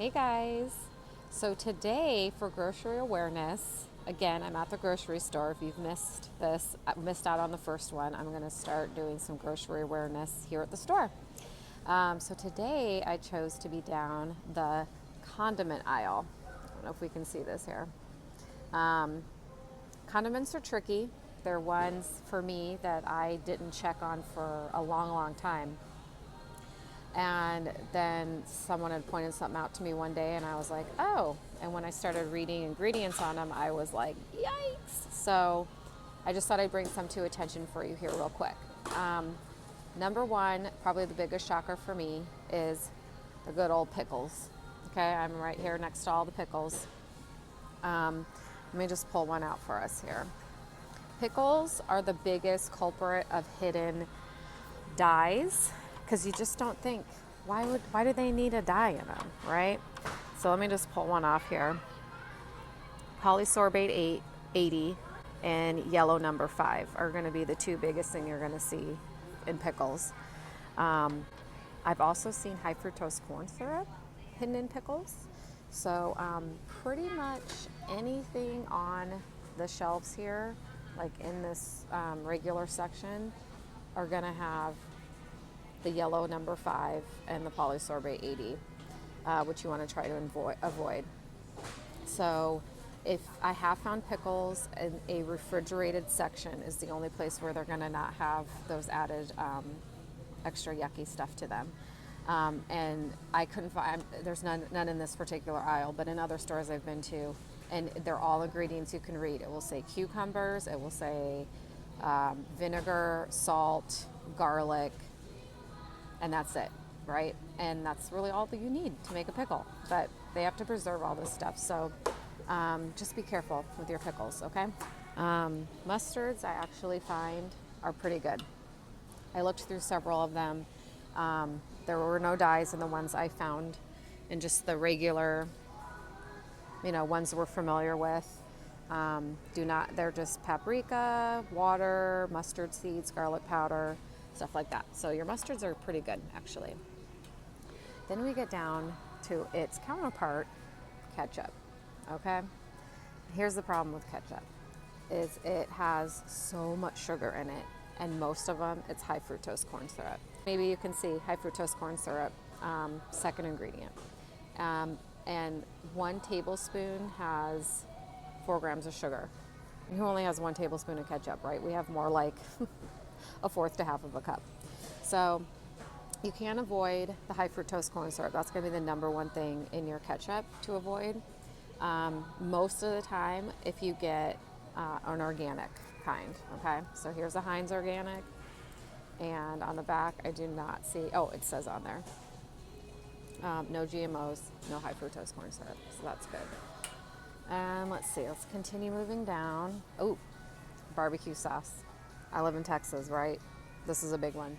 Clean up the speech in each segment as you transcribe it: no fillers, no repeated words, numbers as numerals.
Hey guys. So today for grocery awareness, again, I'm at the grocery store. If you've missed this, missed out on the first one, I'm going to start doing some grocery awareness here at the store. So today I chose to be down the condiment aisle. I don't know if we can see this here. Condiments are tricky. They're ones for me that I didn't check on for a long, long time. And then someone had pointed something out to me one day, and I was like, oh. And when I started reading ingredients on them, I was like, yikes. So I just thought I'd bring some to attention for you here, real quick. Number one, probably the biggest shocker for me, is the good old pickles. Okay, I'm right here next to all the pickles. Let me just pull one out for us here. Pickles are the biggest culprit of hidden dyes, because you just don't think, why do they need a dye in them, right? So let me just pull one off here. Polysorbate 80 and yellow number 5 are going to be the two biggest thing you're going to see in pickles. I've also seen high fructose corn syrup hidden in pickles. So pretty much anything on the shelves here, like in this regular section, are going to have the yellow number 5 and the polysorbate 80, which you want to try to avoid. So if I have found pickles in a refrigerated section is the only place where they're going to not have those added extra yucky stuff to them. And I couldn't find, there's none in this particular aisle, but in other stores I've been to, and they're all ingredients you can read. It will say cucumbers, it will say vinegar, salt, garlic, and that's it, right? And that's really all that you need to make a pickle. But they have to preserve all this stuff, so just be careful with your pickles, okay? Mustards I actually find are pretty good. I looked through several of them. There were no dyes in the ones I found, and just the regular, ones we're familiar with. They're just paprika, water, mustard seeds, garlic powder, stuff like that. So your mustards are pretty good, actually. Then we get down to its counterpart, ketchup, okay? Here's the problem with ketchup, is it has so much sugar in it, and most of them, it's high fructose corn syrup. Maybe you can see high fructose corn syrup, second ingredient. And 1 tablespoon has 4 grams of sugar. And who only has 1 tablespoon of ketchup, right? We have more like a fourth to half of a cup. So you can't avoid the high fructose corn syrup. That's going to be the number one thing in your ketchup to avoid. Most of the time, if you get an organic kind, okay? So here's a Heinz organic, and on the back I do not see, it says on there, no GMOs, no high fructose corn syrup, so that's good. And let's see, let's continue moving down. Oh, barbecue sauce. I live in Texas, right? This is a big one.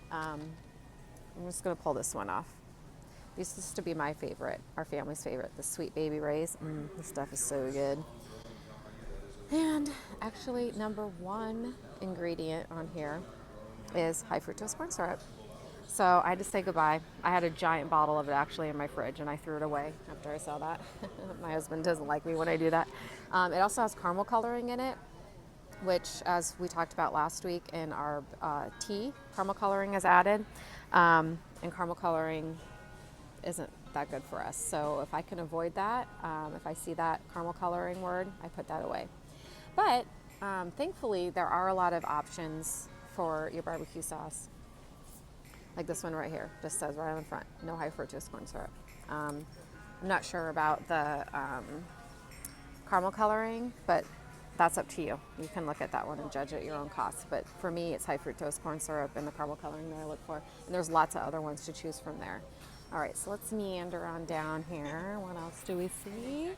I'm just going to pull this one off. This used to be my favorite, our family's favorite, the Sweet Baby Ray's. This stuff is so good. And actually, number 1 ingredient on here is high fructose corn syrup. So I had to say goodbye. I had a giant bottle of it actually in my fridge, and I threw it away after I saw that. My husband doesn't like me when I do that. It also has caramel coloring in it, which, as we talked about last week in our tea, caramel coloring is added, and caramel coloring isn't that good for us. So if I can avoid that, if I see that caramel coloring word, I put that away. But thankfully, there are a lot of options for your barbecue sauce. Like this one right here, just says right on the front, no high fructose corn syrup. I'm not sure about the caramel coloring, but that's up to you. You can look at that one and judge at your own cost. But for me, it's high fructose corn syrup and the caramel coloring that I look for. And there's lots of other ones to choose from there. All right, so let's meander on down here. What else do we see?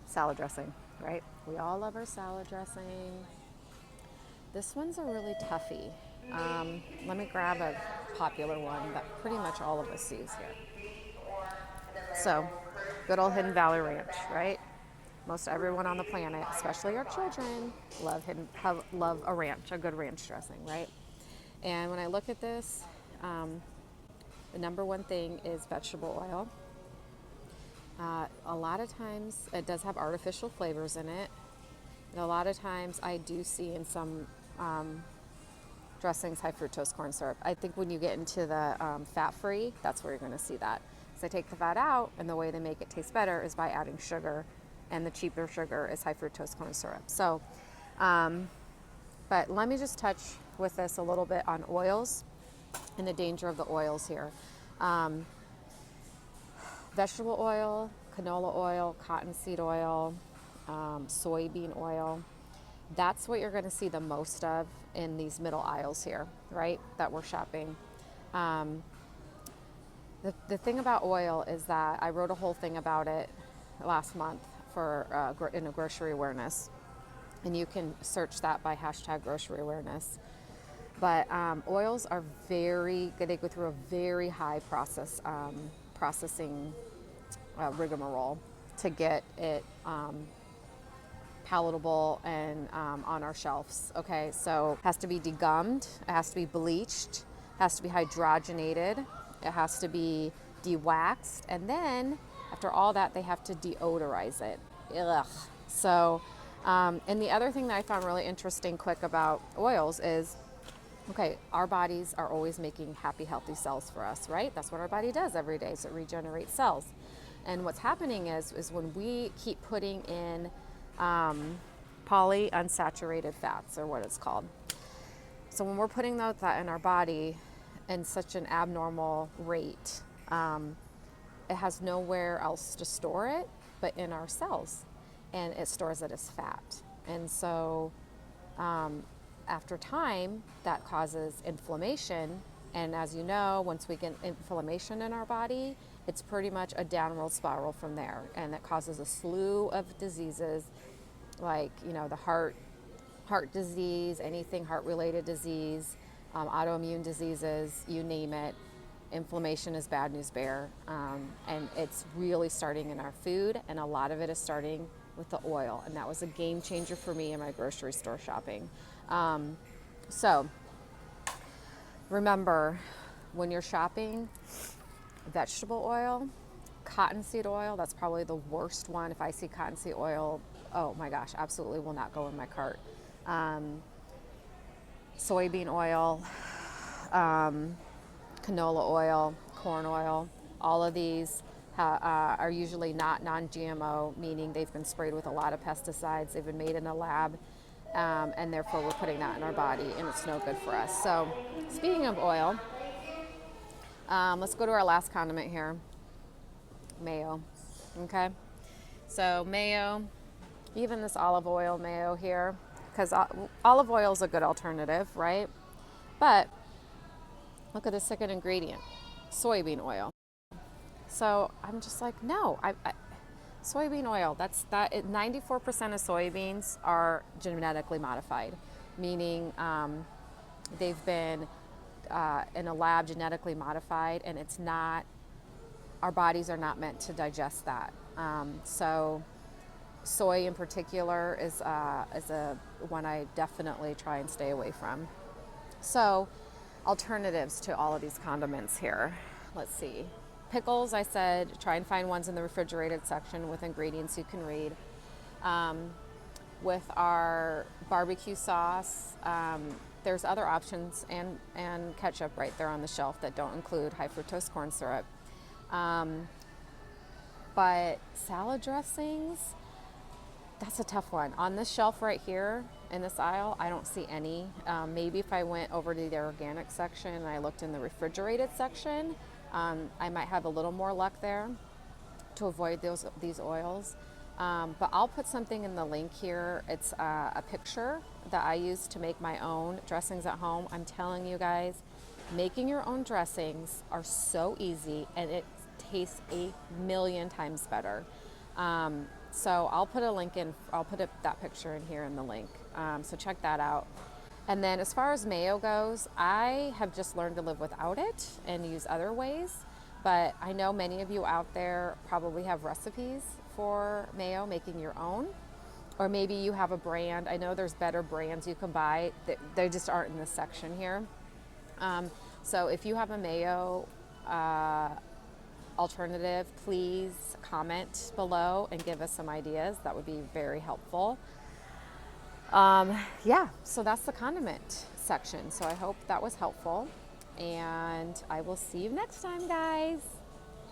Salad dressing, right? We all love our salad dressing. This one's a really toughie. Let me grab a popular one that pretty much all of us use here. So, good old Hidden Valley Ranch, right? Most everyone on the planet, especially our children, love a ranch, a good ranch dressing, right? And when I look at this, The number one thing is vegetable oil. A lot of times it does have artificial flavors in it. And a lot of times I do see in some dressings high fructose corn syrup. I think when you get into the fat-free, that's where you're going to see that. So I take the fat out, and the way they make it taste better is by adding sugar, and the cheaper sugar is high fructose corn syrup. So, but let me just touch with this a little bit on oils and the danger of the oils here. Vegetable oil, canola oil, cottonseed oil, soybean oil. That's what you're going to see the most of in these middle aisles here, right, that we're shopping. The thing about oil is that I wrote a whole thing about it last month for in a grocery awareness, and you can search that by hashtag grocery awareness. But oils are they go through a very high processing rigmarole to get it palatable and on our shelves. Okay, so it has to be degummed, it has to be bleached, it has to be hydrogenated, it has to be de-waxed, and then after all that, they have to deodorize it. Ugh. So, and the other thing that I found really interesting, quick, about oils is, okay, our bodies are always making happy, healthy cells for us, right? That's what our body does every day, so it regenerates cells. And what's happening is when we keep putting in polyunsaturated fats, or what it's called. So when we're putting that in our body in such an abnormal rate, it has nowhere else to store it but in our cells, and it stores it as fat. And so after time, that causes inflammation. And as you know, once we get inflammation in our body, it's pretty much a downward spiral from there. And it causes a slew of diseases, like, the heart disease, anything heart-related disease, autoimmune diseases, you name it. Inflammation is bad news bear. And it's really starting in our food, and a lot of it is starting with the oil. And that was a game changer for me in my grocery store shopping. So remember, when you're shopping, vegetable oil, cottonseed oil, that's probably the worst one. If I see cottonseed oil, oh my gosh, absolutely will not go in my cart. Soybean oil, canola oil, corn oil, all of these are usually not non-GMO, meaning they've been sprayed with a lot of pesticides, they've been made in a lab, and therefore we're putting that in our body, and it's no good for us. So speaking of oil, let's go to our last condiment here, mayo. Okay, so mayo, even this olive oil mayo here, because olive oil is a good alternative, right? But look at the second ingredient, soybean oil. So I'm just like, no, soybean oil, 94% of soybeans are genetically modified, meaning they've been in a lab genetically modified, and it's not, our bodies are not meant to digest that. So soy in particular is a one I definitely try and stay away from. So alternatives to all of these condiments here. Let's see. Pickles, I said, try and find ones in the refrigerated section with ingredients you can read. With our barbecue sauce, there's other options and ketchup right there on the shelf that don't include high fructose corn syrup. But salad dressings, that's a tough one. On this shelf right here in this aisle, I don't see any. Maybe if I went over to the organic section and I looked in the refrigerated section, I might have a little more luck there to avoid these oils. But I'll put something in the link here. It's a picture that I use to make my own dressings at home. I'm telling you guys, making your own dressings are so easy, and it tastes 1,000,000 times better. So I'll put a link in, I'll put that picture in here in the link. So check that out. And then as far as mayo goes, I have just learned to live without it and use other ways. But I know many of you out there probably have recipes for mayo, making your own. Or maybe you have a brand. I know there's better brands you can buy. They just aren't in this section here. So if you have a mayo alternative, please comment below and give us some ideas. That would be very helpful. Yeah, so that's the condiment section. So I hope that was helpful, and I will see you next time, guys.